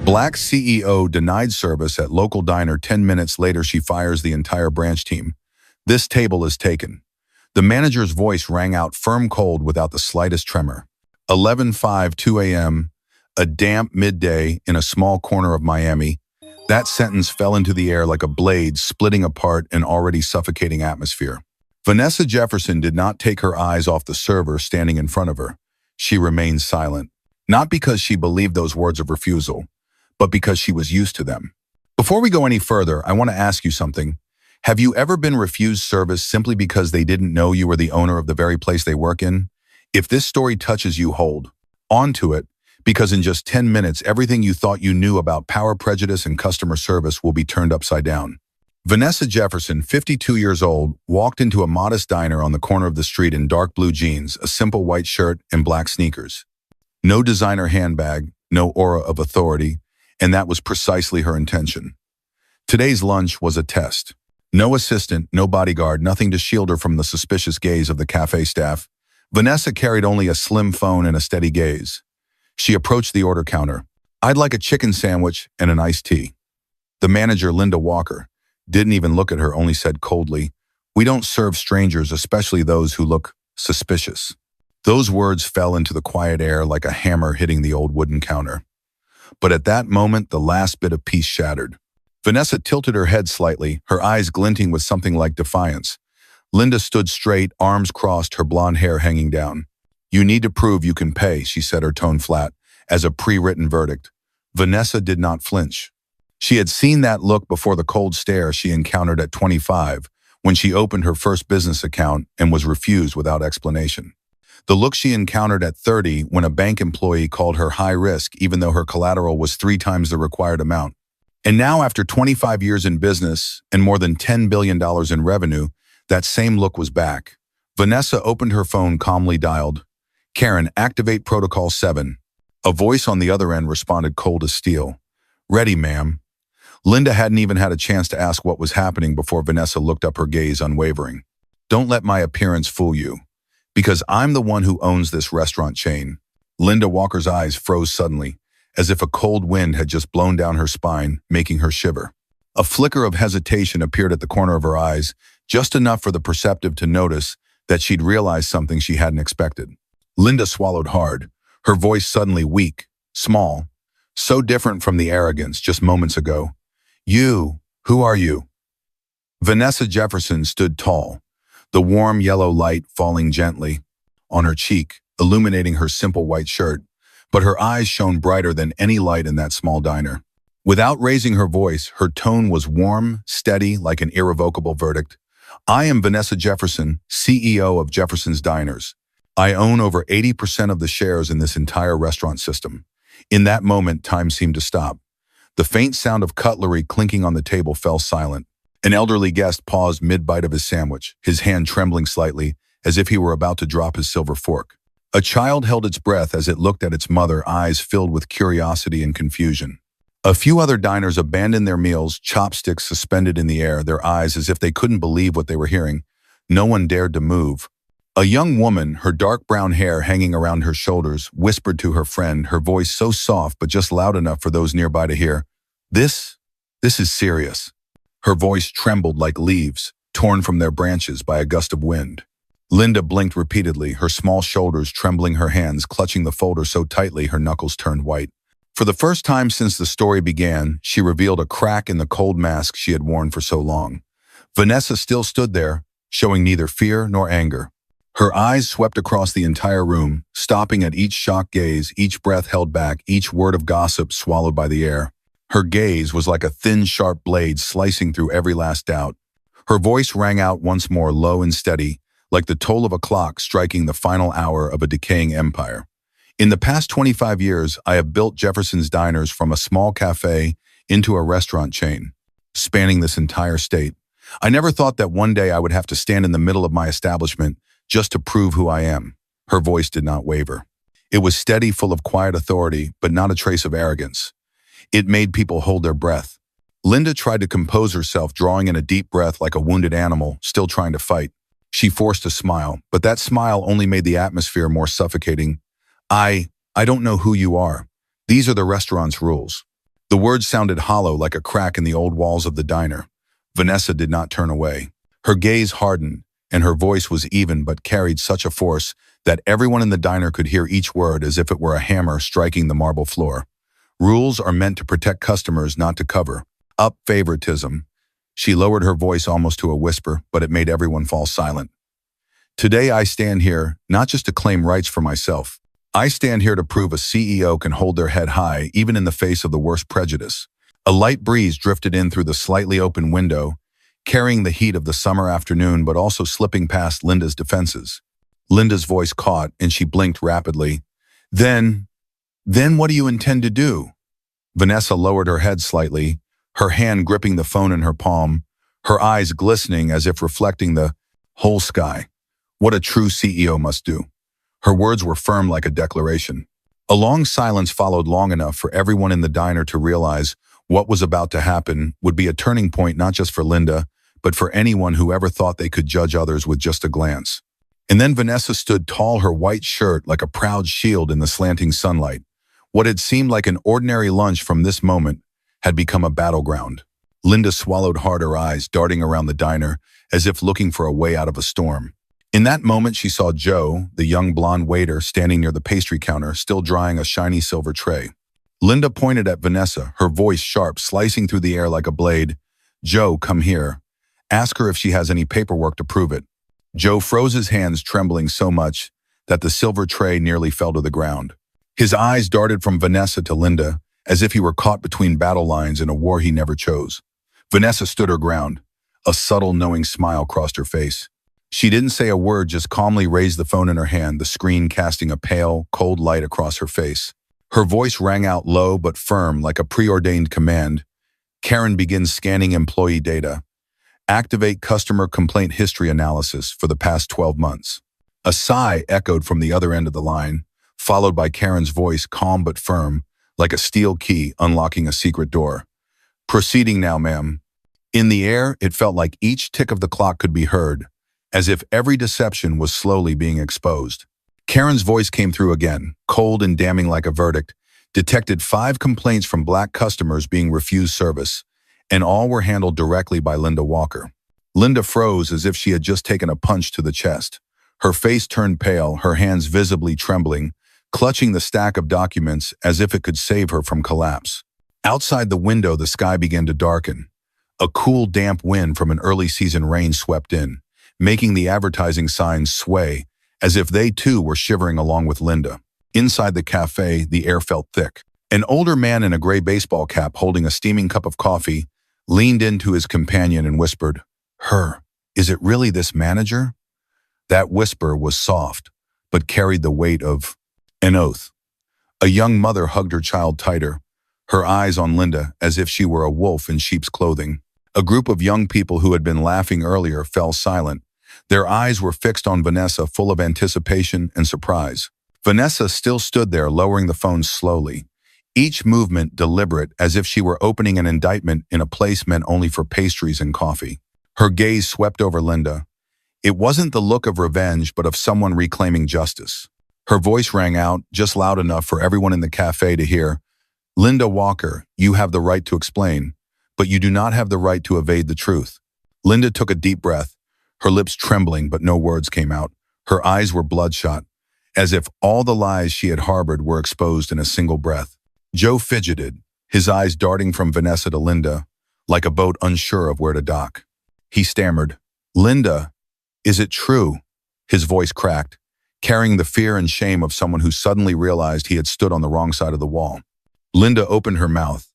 Black CEO denied service at local diner. 10 minutes later, she fires the entire branch team. This table is taken. The manager's voice rang out firm cold without the slightest tremor. 11:05, 2 a.m., a damp midday in a small corner of Miami. That sentence fell into the air like a blade splitting apart an already suffocating atmosphere. Vanessa Jefferson did not take her eyes off the server standing in front of her. She remained silent, not because she believed those words of refusal, but because she was used to them. Before we go any further, I want to ask you something. Have you ever been refused service simply because they didn't know you were the owner of the very place they work in? If this story touches you, hold on to it, because in just 10 minutes, everything you thought you knew about power, prejudice, and customer service will be turned upside down. Vanessa Jefferson, 52 years old, walked into a modest diner on the corner of the street in dark blue jeans, a simple white shirt, and black sneakers. No designer handbag, no aura of authority, and that was precisely her intention. Today's lunch was a test. No assistant, no bodyguard, nothing to shield her from the suspicious gaze of the cafe staff. Vanessa carried only a slim phone and a steady gaze. She approached the order counter. "I'd like a chicken sandwich and an iced tea." The manager, Linda Walker, didn't even look at her, only said coldly, "We don't serve strangers, especially those who look suspicious." Those words fell into the quiet air like a hammer hitting the old wooden counter. But at that moment, the last bit of peace shattered. Vanessa tilted her head slightly, her eyes glinting with something like defiance. Linda stood straight, arms crossed, her blonde hair hanging down. "You need to prove you can pay," she said, her tone flat, as a pre-written verdict. Vanessa did not flinch. She had seen that look before the cold stare she encountered at 25, when she opened her first business account and was refused without explanation. The look she encountered at 30 when a bank employee called her high risk even though her collateral was 3 times the required amount. And now, after 25 years in business and more than $10 billion in revenue, that same look was back. Vanessa opened her phone, calmly dialed, "Karen, activate protocol 7. A voice on the other end responded cold as steel. "Ready, ma'am." Linda hadn't even had a chance to ask what was happening before Vanessa looked up, her gaze unwavering. "Don't let my appearance fool you, because I'm the one who owns this restaurant chain." Linda Walker's eyes froze suddenly, as if a cold wind had just blown down her spine, making her shiver. A flicker of hesitation appeared at the corner of her eyes, just enough for the perceptive to notice that she'd realized something she hadn't expected. Linda swallowed hard, her voice suddenly weak, small, so different from the arrogance just moments ago. Who are you?" Vanessa Jefferson stood tall, the warm yellow light falling gently on her cheek, illuminating her simple white shirt, but her eyes shone brighter than any light in that small diner. Without raising her voice, her tone was warm, steady, like an irrevocable verdict. "I am Vanessa Jefferson, CEO of Jefferson's Diners. I own over 80% of the shares in this entire restaurant system." In that moment, time seemed to stop. The faint sound of cutlery clinking on the table fell silent. An elderly guest paused mid-bite of his sandwich, his hand trembling slightly, as if he were about to drop his silver fork. A child held its breath as it looked at its mother, eyes filled with curiosity and confusion. A few other diners abandoned their meals, chopsticks suspended in the air, their eyes as if they couldn't believe what they were hearing. No one dared to move. A young woman, her dark brown hair hanging around her shoulders, whispered to her friend, her voice so soft but just loud enough for those nearby to hear, This is serious." Her voice trembled like leaves, torn from their branches by a gust of wind. Linda blinked repeatedly, her small shoulders trembling, her hands clutching the folder so tightly her knuckles turned white. For the first time since the story began, she revealed a crack in the cold mask she had worn for so long. Vanessa still stood there, showing neither fear nor anger. Her eyes swept across the entire room, stopping at each shocked gaze, each breath held back, each word of gossip swallowed by the air. Her gaze was like a thin, sharp blade slicing through every last doubt. Her voice rang out once more, low and steady, like the toll of a clock striking the final hour of a decaying empire. "In the past 25 years, I have built Jefferson's Diners from a small cafe into a restaurant chain, spanning this entire state. I never thought that one day I would have to stand in the middle of my establishment just to prove who I am." Her voice did not waver. It was steady, full of quiet authority, but not a trace of arrogance. It made people hold their breath. Linda tried to compose herself, drawing in a deep breath like a wounded animal, still trying to fight. She forced a smile, but that smile only made the atmosphere more suffocating. I don't know who you are. These are the restaurant's rules." The words sounded hollow like a crack in the old walls of the diner. Vanessa did not turn away. Her gaze hardened, and her voice was even but carried such a force that everyone in the diner could hear each word as if it were a hammer striking the marble floor. Rules are meant to protect customers, not to cover up favoritism. She lowered her voice almost to a whisper, but it made everyone fall silent. Today I stand here not just to claim rights for myself. I stand here to prove a CEO can hold their head high even in the face of the worst prejudice. A light breeze drifted in through the slightly open window, carrying the heat of the summer afternoon but also slipping past Linda's defenses. Linda's voice caught and she blinked rapidly. Then what do you intend to do? Vanessa lowered her head slightly, her hand gripping the phone in her palm, her eyes glistening as if reflecting the whole sky. What a true CEO must do. Her words were firm like a declaration. A long silence followed, long enough for everyone in the diner to realize what was about to happen would be a turning point not just for Linda, but for anyone who ever thought they could judge others with just a glance. And then Vanessa stood tall, her white shirt like a proud shield in the slanting sunlight. What had seemed like an ordinary lunch from this moment had become a battleground. Linda swallowed hard, her eyes darting around the diner as if looking for a way out of a storm. In that moment, she saw Joe, the young blonde waiter, standing near the pastry counter, still drying a shiny silver tray. Linda pointed at Vanessa, her voice sharp, slicing through the air like a blade. "Joe, come here. Ask her if she has any paperwork to prove it." Joe froze, his hands trembling so much that the silver tray nearly fell to the ground. His eyes darted from Vanessa to Linda, as if he were caught between battle lines in a war he never chose. Vanessa stood her ground. A subtle, knowing smile crossed her face. She didn't say a word, just calmly raised the phone in her hand, the screen casting a pale, cold light across her face. Her voice rang out low but firm, like a preordained command. "Karen, begins scanning employee data. Activate customer complaint history analysis for the past 12 months. A sigh echoed from the other end of the line, followed by Karen's voice, calm but firm, like a steel key unlocking a secret door. "Proceeding now, ma'am." In the air, it felt like each tick of the clock could be heard, as if every deception was slowly being exposed. Karen's voice came through again, cold and damning like a verdict. Detected 5 complaints from Black customers being refused service, and all were handled directly by Linda Walker. Linda froze as if she had just taken a punch to the chest. Her face turned pale, her hands visibly trembling, clutching the stack of documents as if it could save her from collapse. Outside the window, the sky began to darken. A cool, damp wind from an early season rain swept in, making the advertising signs sway, as if they too were shivering along with Linda. Inside the cafe, the air felt thick. An older man in a gray baseball cap holding a steaming cup of coffee leaned into his companion and whispered, Is it really this manager?" That whisper was soft, but carried the weight of an oath. A young mother hugged her child tighter, her eyes on Linda as if she were a wolf in sheep's clothing. A group of young people who had been laughing earlier fell silent. Their eyes were fixed on Vanessa, full of anticipation and surprise. Vanessa still stood there, lowering the phone slowly, each movement deliberate, as if she were opening an indictment in a place meant only for pastries and coffee. Her gaze swept over Linda. It wasn't the look of revenge, but of someone reclaiming justice. Her voice rang out, just loud enough for everyone in the cafe to hear. "Linda Walker, you have the right to explain, but you do not have the right to evade the truth." Linda took a deep breath, her lips trembling, but no words came out. Her eyes were bloodshot, as if all the lies she had harbored were exposed in a single breath. Joe fidgeted, his eyes darting from Vanessa to Linda, like a boat unsure of where to dock. He stammered, "Linda, is it true?" His voice cracked, carrying the fear and shame of someone who suddenly realized he had stood on the wrong side of the wall. Linda opened her mouth,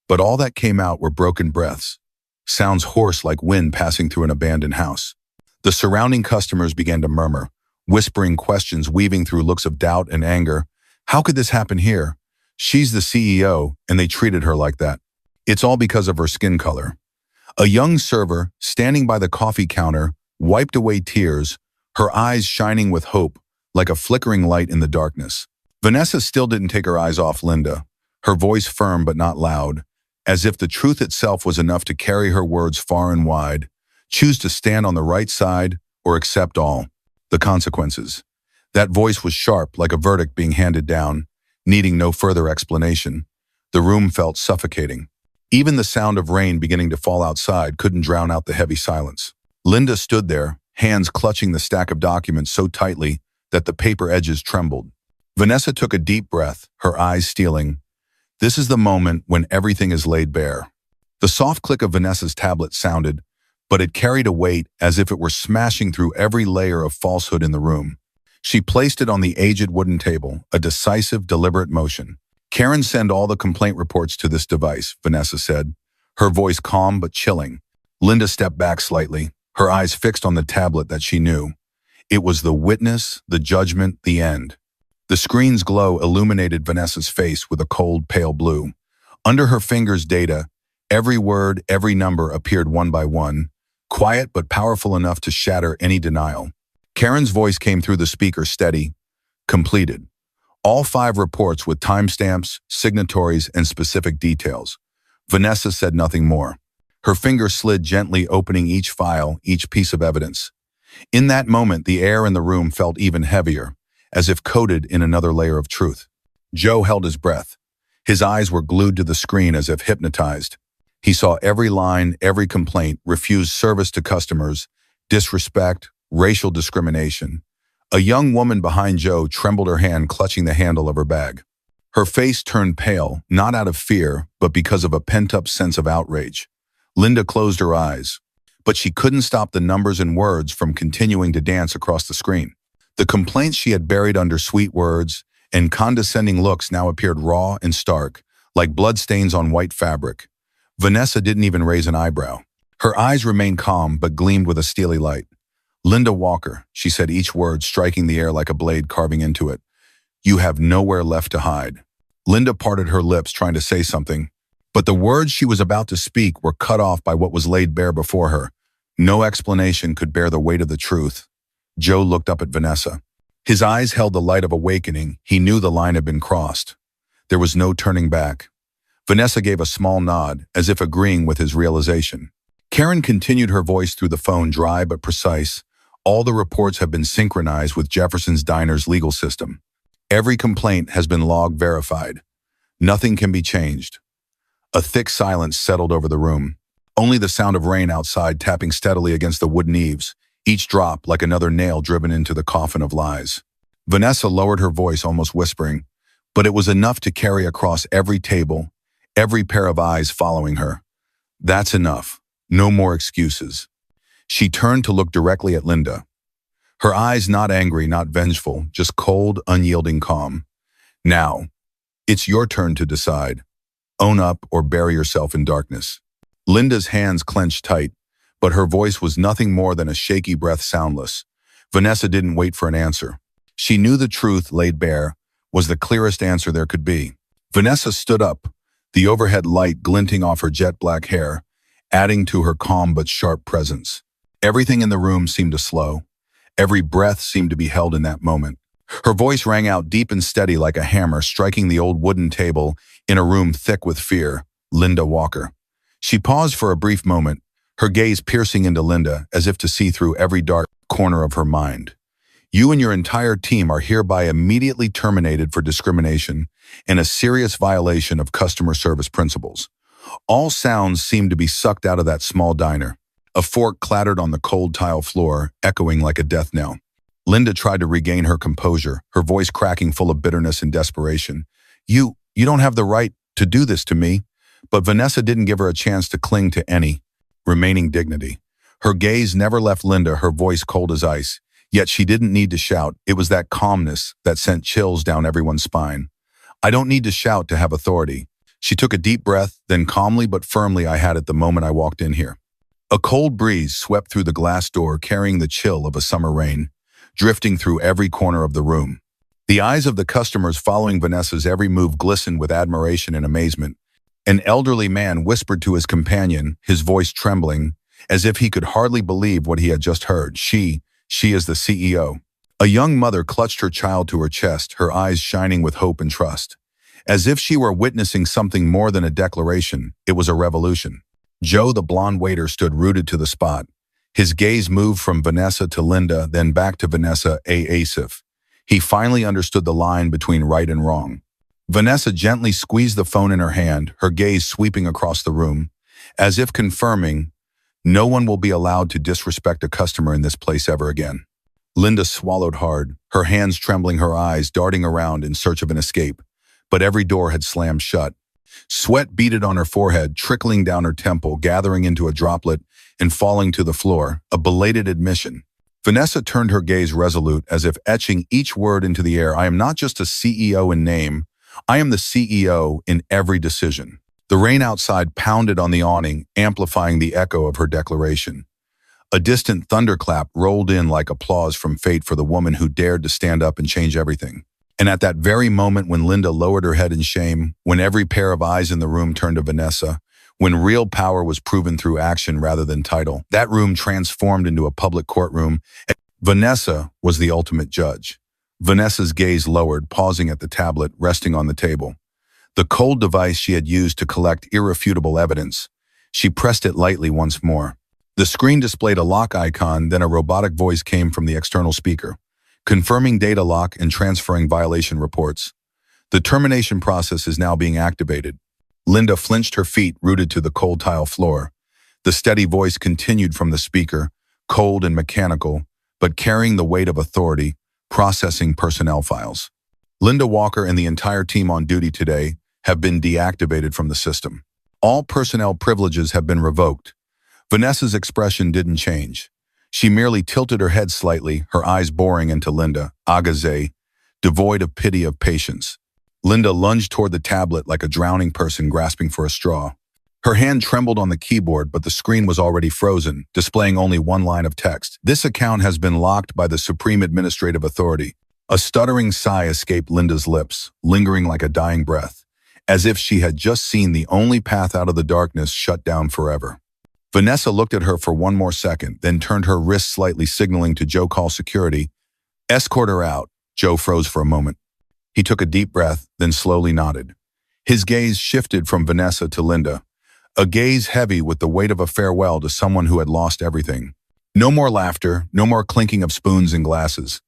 but all that came out were broken breaths, sounds hoarse like wind passing through an abandoned house. The surrounding customers began to murmur, whispering questions weaving through looks of doubt and anger. How could this happen here? She's the CEO, and they treated her like that. It's all because of her skin color. A young server, standing by the coffee counter, wiped away tears, her eyes shining with hope, like a flickering light in the darkness. Vanessa still didn't take her eyes off Linda, her voice firm but not loud, as if the truth itself was enough to carry her words far and wide. Choose to stand on the right side or accept all the consequences. That voice was sharp, like a verdict being handed down, needing no further explanation. The room felt suffocating. Even the sound of rain beginning to fall outside couldn't drown out the heavy silence. Linda stood there, hands clutching the stack of documents so tightly that the paper edges trembled. Vanessa took a deep breath, her eyes steeling. This is the moment when everything is laid bare. The soft click of Vanessa's tablet sounded, but it carried a weight as if it were smashing through every layer of falsehood in the room. She placed it on the aged wooden table, a decisive, deliberate motion. Karen, send all the complaint reports to this device, Vanessa said, her voice calm but chilling. Linda stepped back slightly, her eyes fixed on the tablet that she knew. It was the witness, the judgment, the end. The screen's glow illuminated Vanessa's face with a cold, pale blue. Under her fingers' data, every word, every number appeared one by one, quiet but powerful enough to shatter any denial. Karen's voice came through the speaker steady, completed. All 5 reports with timestamps, signatories, and specific details. Vanessa said nothing more. Her finger slid gently, opening each file, each piece of evidence. In that moment, the air in the room felt even heavier, as if coated in another layer of truth. Joe held his breath. His eyes were glued to the screen as if hypnotized. He saw every line, every complaint, refused service to customers, disrespect, racial discrimination. A young woman behind Joe trembled, her hand clutching the handle of her bag. Her face turned pale, not out of fear, but because of a pent-up sense of outrage. Linda closed her eyes, but she couldn't stop the numbers and words from continuing to dance across the screen. The complaints she had buried under sweet words and condescending looks now appeared raw and stark, like bloodstains on white fabric. Vanessa didn't even raise an eyebrow. Her eyes remained calm but gleamed with a steely light. Linda Walker, she said, each word striking the air like a blade carving into it. You have nowhere left to hide. Linda parted her lips, trying to say something, but the words she was about to speak were cut off by what was laid bare before her. No explanation could bear the weight of the truth. Joe looked up at Vanessa. His eyes held the light of awakening. He knew the line had been crossed. There was no turning back. Vanessa gave a small nod, as if agreeing with his realization. Karen continued, her voice through the phone, dry but precise. All the reports have been synchronized with Jefferson's Diner's legal system. Every complaint has been log verified. Nothing can be changed. A thick silence settled over the room. Only the sound of rain outside tapping steadily against the wooden eaves, each drop like another nail driven into the coffin of lies. Vanessa lowered her voice, almost whispering, but it was enough to carry across every table, every pair of eyes following her. That's enough. No more excuses. She turned to look directly at Linda. Her eyes not angry, not vengeful, just cold, unyielding calm. Now, it's your turn to decide. Own up or bury yourself in darkness. Linda's hands clenched tight, but her voice was nothing more than a shaky breath, soundless. Vanessa didn't wait for an answer. She knew the truth laid bare was the clearest answer there could be. Vanessa stood up, the overhead light glinting off her jet black hair, adding to her calm but sharp presence. Everything in the room seemed to slow. Every breath seemed to be held in that moment. Her voice rang out deep and steady like a hammer striking the old wooden table in a room thick with fear. Linda Walker. She paused for a brief moment, her gaze piercing into Linda as if to see through every dark corner of her mind. You and your entire team are hereby immediately terminated for discrimination and a serious violation of customer service principles. All sounds seemed to be sucked out of that small diner. A fork clattered on the cold tile floor, echoing like a death knell. Linda tried to regain her composure, her voice cracking full of bitterness and desperation. You don't have the right to do this to me. But Vanessa didn't give her a chance to cling to any remaining dignity. Her gaze never left Linda, her voice cold as ice. Yet she didn't need to shout. It was that calmness that sent chills down everyone's spine. I don't need to shout to have authority. She took a deep breath, then calmly but firmly, I had it the moment I walked in here. A cold breeze swept through the glass door, carrying the chill of a summer rain, drifting through every corner of the room. The eyes of the customers following Vanessa's every move glistened with admiration and amazement. An elderly man whispered to his companion, his voice trembling, as if he could hardly believe what he had just heard. She is the CEO. A young mother clutched her child to her chest, her eyes shining with hope and trust. As if she were witnessing something more than a declaration, it was a revolution. Joe, the blonde waiter, stood rooted to the spot. His gaze moved from Vanessa to Linda, then back to Vanessa A. Asif. He finally understood the line between right and wrong. Vanessa gently squeezed the phone in her hand, her gaze sweeping across the room, as if confirming, no one will be allowed to disrespect a customer in this place ever again. Linda swallowed hard, her hands trembling, her eyes darting around in search of an escape, but every door had slammed shut. Sweat beaded on her forehead, trickling down her temple, gathering into a droplet and falling to the floor, a belated admission. Vanessa turned her gaze resolute, as if etching each word into the air. I am not just a CEO in name, I am the CEO in every decision. The rain outside pounded on the awning, amplifying the echo of her declaration. A distant thunderclap rolled in like applause from fate for the woman who dared to stand up and change everything. And at that very moment when Linda lowered her head in shame, when every pair of eyes in the room turned to Vanessa, when real power was proven through action rather than title, that room transformed into a public courtroom. Vanessa was the ultimate judge. Vanessa's gaze lowered, pausing at the tablet resting on the table. The cold device she had used to collect irrefutable evidence. She pressed it lightly once more. The screen displayed a lock icon, then a robotic voice came from the external speaker, confirming data lock and transferring violation reports. The termination process is now being activated. Linda flinched, her feet rooted to the cold tile floor. The steady voice continued from the speaker, cold and mechanical, but carrying the weight of authority, processing personnel files. Linda Walker and the entire team on duty today have been deactivated from the system. All personnel privileges have been revoked. Vanessa's expression didn't change. She merely tilted her head slightly, her eyes boring into Linda, agaze, devoid of pity, of patience. Linda lunged toward the tablet like a drowning person grasping for a straw. Her hand trembled on the keyboard, but the screen was already frozen, displaying only one line of text. This account has been locked by the Supreme Administrative Authority. A stuttering sigh escaped Linda's lips, lingering like a dying breath, as if she had just seen the only path out of the darkness shut down forever. Vanessa looked at her for one more second, then turned her wrist slightly, signaling to Joe, call security. Escort her out. Joe froze for a moment. He took a deep breath, then slowly nodded. His gaze shifted from Vanessa to Linda, a gaze heavy with the weight of a farewell to someone who had lost everything. No more laughter, no more clinking of spoons and glasses.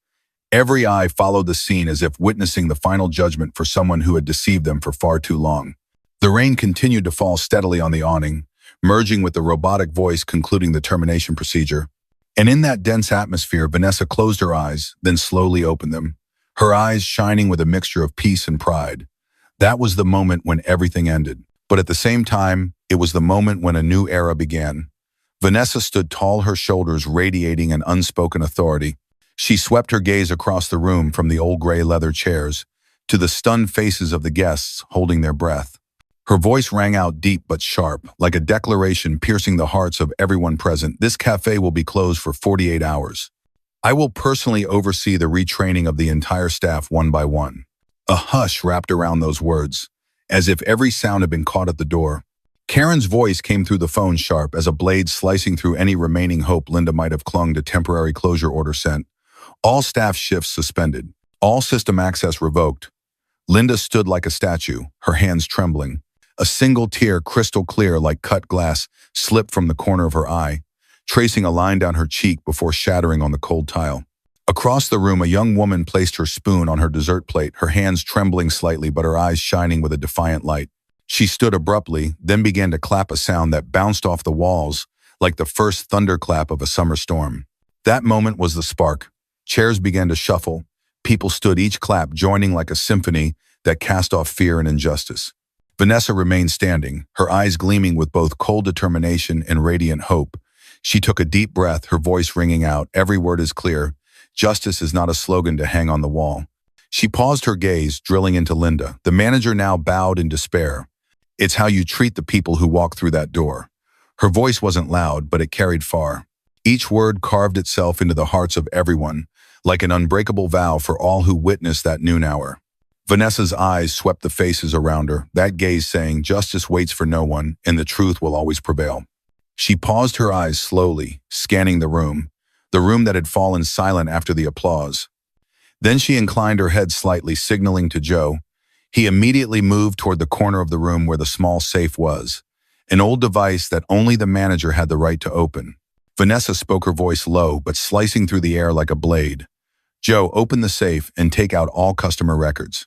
Every eye followed the scene as if witnessing the final judgment for someone who had deceived them for far too long. The rain continued to fall steadily on the awning, merging with the robotic voice concluding the termination procedure. And in that dense atmosphere, Vanessa closed her eyes, then slowly opened them, her eyes shining with a mixture of peace and pride. That was the moment when everything ended. But at the same time, it was the moment when a new era began. Vanessa stood tall, her shoulders radiating an unspoken authority. She swept her gaze across the room from the old gray leather chairs to the stunned faces of the guests holding their breath. Her voice rang out deep but sharp, like a declaration piercing the hearts of everyone present. This cafe will be closed for 48 hours. I will personally oversee the retraining of the entire staff one by one. A hush wrapped around those words, as if every sound had been caught at the door. Karen's voice came through the phone, sharp as a blade slicing through any remaining hope Linda might have clung to. Temporary closure order sent. All staff shifts suspended. All system access revoked. Linda stood like a statue, her hands trembling. A single tear, crystal clear like cut glass, slipped from the corner of her eye, tracing a line down her cheek before shattering on the cold tile. Across the room, a young woman placed her spoon on her dessert plate, her hands trembling slightly but her eyes shining with a defiant light. She stood abruptly, then began to clap, a sound that bounced off the walls like the first thunderclap of a summer storm. That moment was the spark. Chairs began to shuffle. People stood, each clap joining like a symphony that cast off fear and injustice. Vanessa remained standing, her eyes gleaming with both cold determination and radiant hope. She took a deep breath, her voice ringing out. Every word is clear. Justice is not a slogan to hang on the wall. She paused, her gaze drilling into Linda. The manager now bowed in despair. It's how you treat the people who walk through that door. Her voice wasn't loud, but it carried far. Each word carved itself into the hearts of everyone, like an unbreakable vow for all who witnessed that noon hour. Vanessa's eyes swept the faces around her, that gaze saying, justice waits for no one, and the truth will always prevail. She paused, her eyes slowly, scanning the room that had fallen silent after the applause. Then she inclined her head slightly, signaling to Joe. He immediately moved toward the corner of the room where the small safe was, an old device that only the manager had the right to open. Vanessa spoke, her voice low but slicing through the air like a blade. Joe, open the safe and take out all customer records.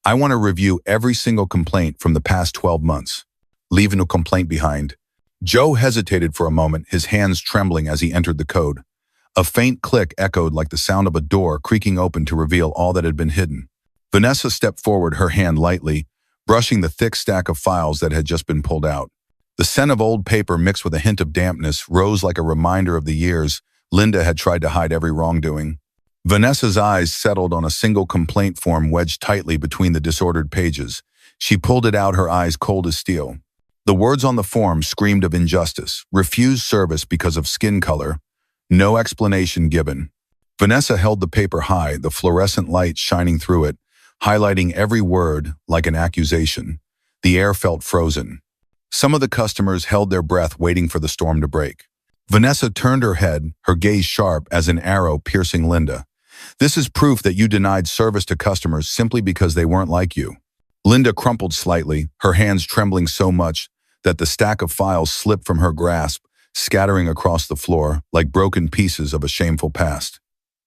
I want to review every single complaint from the past 12 months. Leave no complaint behind. Joe hesitated for a moment, his hands trembling as he entered the code. A faint click echoed like the sound of a door creaking open to reveal all that had been hidden. Vanessa stepped forward, her hand lightly, brushing the thick stack of files that had just been pulled out. The scent of old paper mixed with a hint of dampness rose like a reminder of the years Linda had tried to hide every wrongdoing. Vanessa's eyes settled on a single complaint form wedged tightly between the disordered pages. She pulled it out, her eyes cold as steel. The words on the form screamed of injustice: refused service because of skin color, no explanation given. Vanessa held the paper high, the fluorescent light shining through it, highlighting every word like an accusation. The air felt frozen. Some of the customers held their breath, waiting for the storm to break. Vanessa turned her head, her gaze sharp as an arrow piercing Linda. This is proof that you denied service to customers simply because they weren't like you. Linda crumpled slightly, her hands trembling so much that the stack of files slipped from her grasp, scattering across the floor like broken pieces of a shameful past.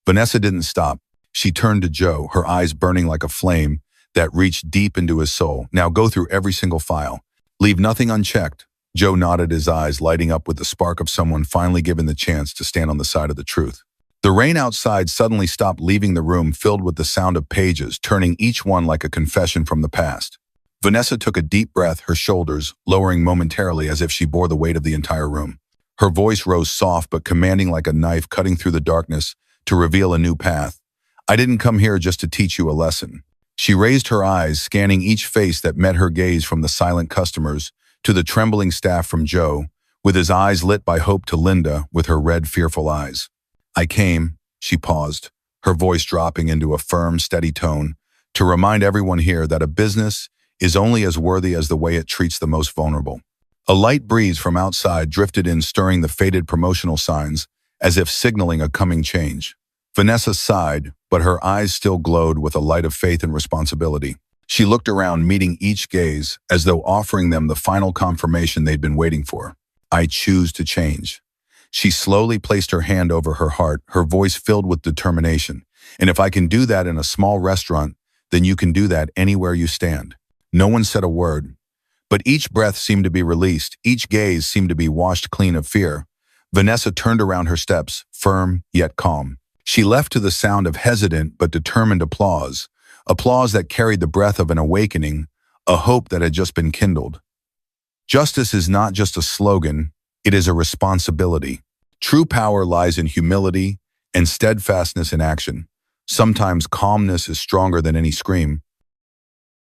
Vanessa didn't stop. She turned to Joe, her eyes burning like a flame that reached deep into his soul. Now go through every single file. Leave nothing unchecked. Joe nodded, his eyes lighting up with the spark of someone finally given the chance to stand on the side of the truth. The rain outside suddenly stopped, leaving the room filled with the sound of pages, turning each one like a confession from the past. Vanessa took a deep breath, her shoulders lowering momentarily as if she bore the weight of the entire room. Her voice rose soft but commanding, like a knife cutting through the darkness to reveal a new path. I didn't come here just to teach you a lesson. She raised her eyes, scanning each face that met her gaze, from the silent customers to the trembling staff, from Joe, with his eyes lit by hope, to Linda, with her red, fearful eyes. I came, she paused, her voice dropping into a firm, steady tone, to remind everyone here that a business is only as worthy as the way it treats the most vulnerable. A light breeze from outside drifted in, stirring the faded promotional signs as if signaling a coming change. Vanessa sighed, but her eyes still glowed with a light of faith and responsibility. She looked around, meeting each gaze as though offering them the final confirmation they'd been waiting for. I choose to change. She slowly placed her hand over her heart, her voice filled with determination. And if I can do that in a small restaurant, then you can do that anywhere you stand. No one said a word, but each breath seemed to be released. Each gaze seemed to be washed clean of fear. Vanessa turned around her steps, firm yet calm. She left to the sound of hesitant but determined applause, applause that carried the breath of an awakening, a hope that had just been kindled. Justice is not just a slogan, it is a responsibility. True power lies in humility and steadfastness in action. Sometimes calmness is stronger than any scream.